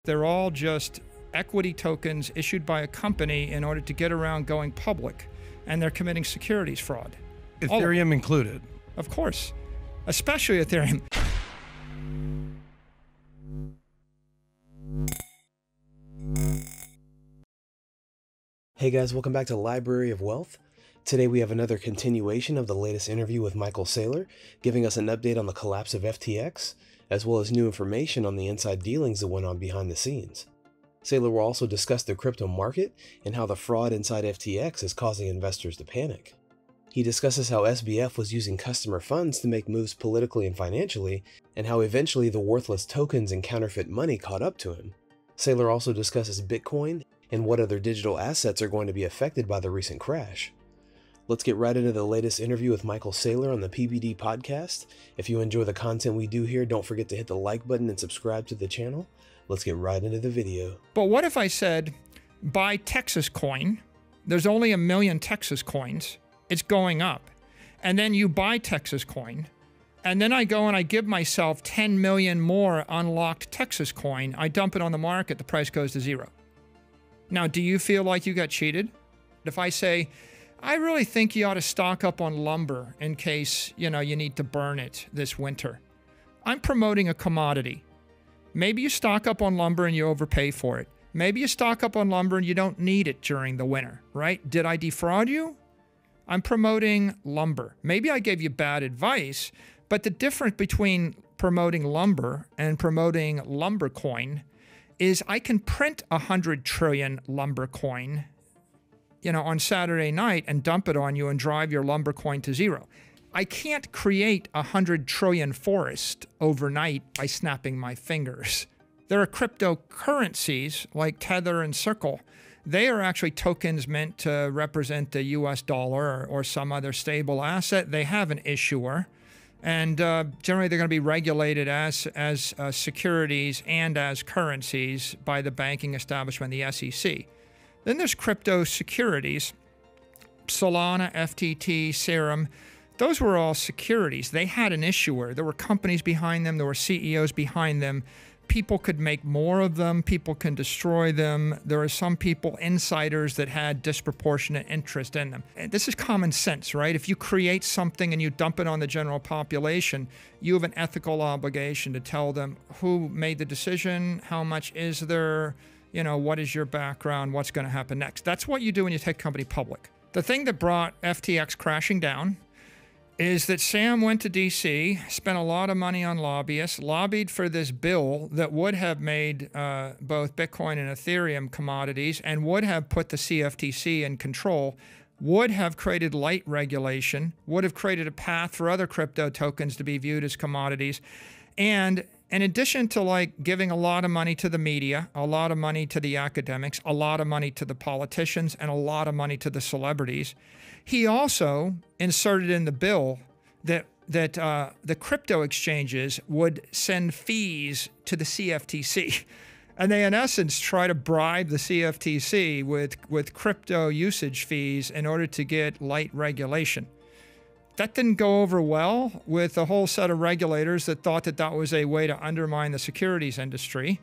They're all just equity tokens issued by a company in order to get around going public, and they're committing securities fraud. Ethereum included. Of course, especially Ethereum. Hey guys, welcome back to Library of Wealth. Today we have another continuation of the latest interview with Michael Saylor, giving us an update on the collapse of FTX, as well as new information on the inside dealings that went on behind the scenes. Saylor will also discuss the crypto market and how the fraud inside FTX is causing investors to panic. He discusses how SBF was using customer funds to make moves politically and financially, and how eventually the worthless tokens and counterfeit money caught up to him. Saylor also discusses Bitcoin and what other digital assets are going to be affected by the recent crash. Let's get right into the latest interview with Michael Saylor on the PBD podcast. If you enjoy the content we do here, don't forget to hit the like button and subscribe to the channel. Let's get right into the video. But what if I said, buy Texas coin? There's only 1 million Texas coins. It's going up. And then you buy Texas coin. And then I go and I give myself 10 million more unlocked Texas coin. I dump it on the market, the price goes to zero. Now, do you feel like you got cheated? If I say, I really think you ought to stock up on lumber in case, you need to burn it this winter. I'm promoting a commodity. Maybe you stock up on lumber and you overpay for it. Maybe you stock up on lumber and you don't need it during the winter, right? Did I defraud you? I'm promoting lumber. Maybe I gave you bad advice, but the difference between promoting lumber and promoting lumber coin is I can print 100 trillion lumber coin on Saturday night and dump it on you and drive your lumber coin to zero. I can't create 100 trillion forest overnight by snapping my fingers. There are cryptocurrencies like Tether and Circle. They are actually tokens meant to represent the US dollar or some other stable asset. They have an issuer. And generally, they're going to be regulated as securities and as currencies by the banking establishment, the SEC. Then there's crypto securities, Solana, FTT, Serum. Those were all securities. They had an issuer. There were companies behind them. There were CEOs behind them. People could make more of them. People can destroy them. There are some people, insiders, that had disproportionate interest in them. And this is common sense, right? If you create something and you dump it on the general population, you have an ethical obligation to tell them who made the decision, how much is there, what is your background, what's going to happen next. That's what you do when you take a company public. The thing that brought FTX crashing down is that Sam went to DC, spent a lot of money on lobbyists, lobbied for this bill that would have made both Bitcoin and Ethereum commodities and would have put the CFTC in control, would have created light regulation, would have created a path for other crypto tokens to be viewed as commodities. And in addition to giving a lot of money to the media, a lot of money to the academics, a lot of money to the politicians, and a lot of money to the celebrities, he also inserted in the bill that the crypto exchanges would send fees to the CFTC. And they, in essence, try to bribe the CFTC with crypto usage fees in order to get light regulation. That didn't go over well with a whole set of regulators that thought that that was a way to undermine the securities industry.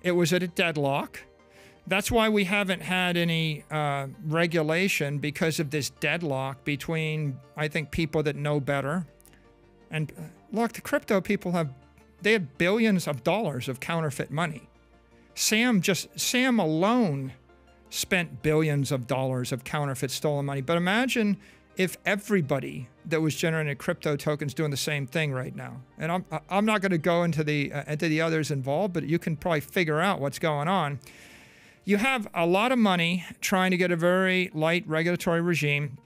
It was at a deadlock. That's why we haven't had any regulation, because of this deadlock between, I think, people that know better. And look, the crypto people they had billions of dollars of counterfeit money. Sam alone spent billions of dollars of counterfeit stolen money. But imagine if everybody that was generating crypto tokens doing the same thing right now. And I'm not going to go into the others involved, but you can probably figure out what's going on. You have a lot of money trying to get a very light regulatory regime.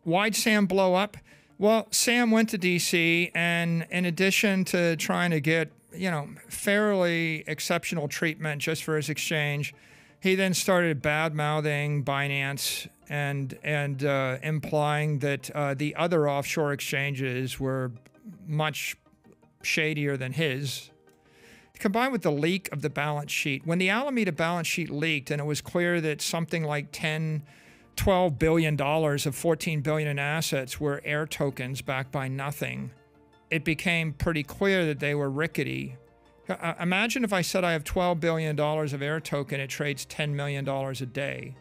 Why'd Sam blow up? Well, Sam went to DC, and in addition to trying to get, fairly exceptional treatment just for his exchange, he then started bad-mouthing Binance and implying that the other offshore exchanges were much shadier than his. Combined with the leak of the balance sheet, when the Alameda balance sheet leaked and it was clear that something like $12 billion of $14 billion in assets were air tokens backed by nothing, it became pretty clear that they were rickety Imagine if I said I have $12 billion of air token, it trades $10 million a day.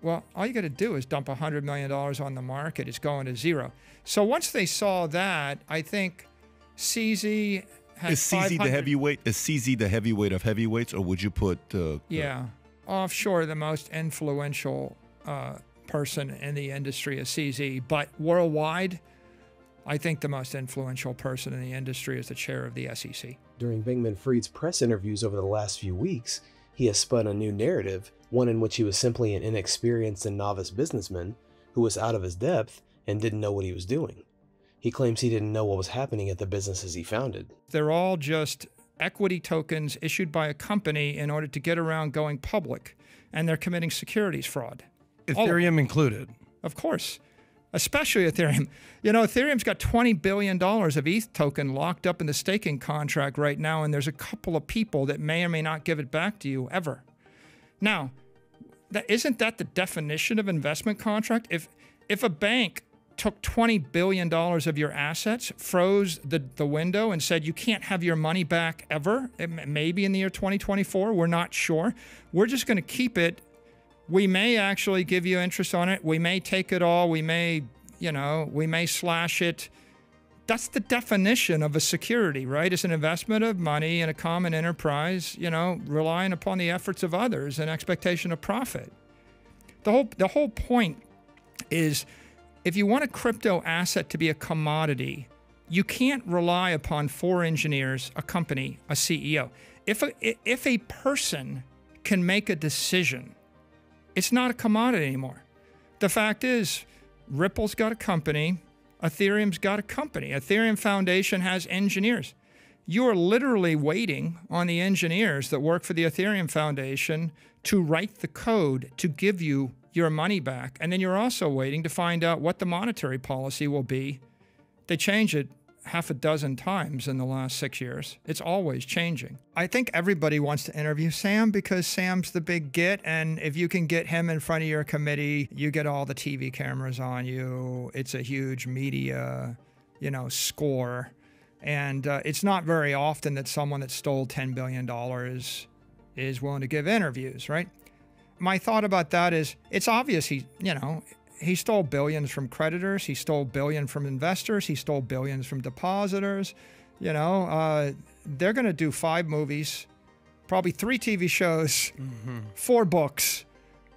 Well, all you got to do is dump $100 million on the market. It's going to zero. So once they saw that, I think CZ has Is CZ the heavyweight? Is CZ the heavyweight of heavyweights, or would you put? Yeah, offshore, the most influential person in the industry is CZ, but worldwide, I think the most influential person in the industry is the chair of the SEC. During Bankman-Fried's press interviews over the last few weeks, he has spun a new narrative, one in which he was simply an inexperienced and novice businessman who was out of his depth and didn't know what he was doing. He claims he didn't know what was happening at the businesses he founded. They're all just equity tokens issued by a company in order to get around going public, and they're committing securities fraud. Ethereum included. Of course. Especially Ethereum. You know, Ethereum's got $20 billion of ETH token locked up in the staking contract right now, and there's a couple of people that may or may not give it back to you ever. Now, isn't that the definition of investment contract? If a bank took $20 billion of your assets, froze the window and said you can't have your money back ever, maybe in the year 2024, we're not sure. We're just going to keep it. We may actually give you interest on it. We may take it all. We may, we may slash it. That's the definition of a security, right? It's an investment of money in a common enterprise, relying upon the efforts of others and expectation of profit. The whole point is, if you want a crypto asset to be a commodity, you can't rely upon 4 engineers, a company, a CEO. If a person can make a decision, it's not a commodity anymore. The fact is, Ripple's got a company, Ethereum's got a company. Ethereum Foundation has engineers. You are literally waiting on the engineers that work for the Ethereum Foundation to write the code to give you your money back. And then you're also waiting to find out what the monetary policy will be. They change it half a dozen times in the last 6 years. It's always changing. I think everybody wants to interview Sam because Sam's the big get, and if you can get him in front of your committee, you get all the TV cameras on you. It's a huge media, score. And it's not very often that someone that stole $10 billion is willing to give interviews, right? My thought about that is, it's obvious he stole billions from creditors. He stole billions from investors. He stole billions from depositors. They're going to do 5 movies, probably 3 TV shows, 4 books,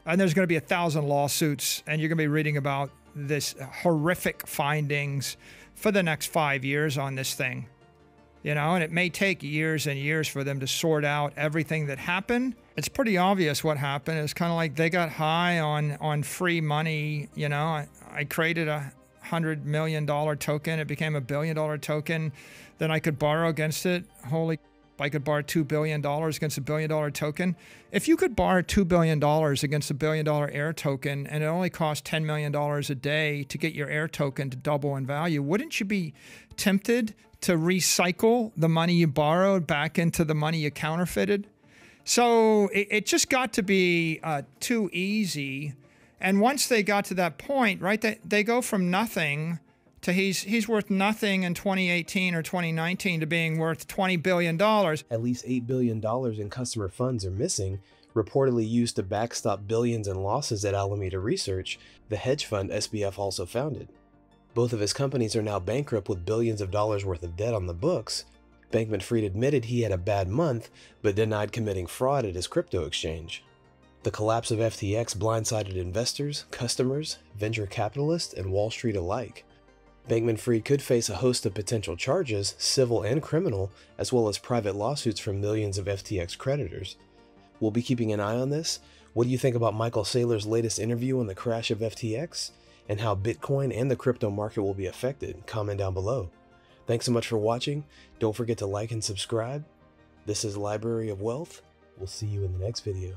and there's going to be 1,000 lawsuits, and you're going to be reading about this horrific findings for the next 5 years on this thing. And it may take years and years for them to sort out everything that happened. It's pretty obvious what happened. It's kind of like they got high on free money. I created a $100 million token. It became a $1 billion token. Then I could borrow against it. I could borrow $2 billion against a $1 billion token. If you could borrow $2 billion against a $1 billion air token, and it only costs $10 million a day to get your air token to double in value, wouldn't you be tempted to recycle the money you borrowed back into the money you counterfeited? So it just got to be too easy. And once they got to that point, right, they go from nothing to he's worth nothing in 2018 or 2019 to being worth $20 billion. At least $8 billion in customer funds are missing, reportedly used to backstop billions in losses at Alameda Research, the hedge fund SBF also founded. Both of his companies are now bankrupt with billions of dollars worth of debt on the books. Bankman-Fried admitted he had a bad month, but denied committing fraud at his crypto exchange. The collapse of FTX blindsided investors, customers, venture capitalists, and Wall Street alike. Bankman-Fried could face a host of potential charges, civil and criminal, as well as private lawsuits from millions of FTX creditors. We'll be keeping an eye on this. What do you think about Michael Saylor's latest interview on the crash of FTX? And how Bitcoin and the crypto market will be affected? Comment down below. Thanks so much for watching. Don't forget to like and subscribe. This is Library of Wealth. We'll see you in the next video.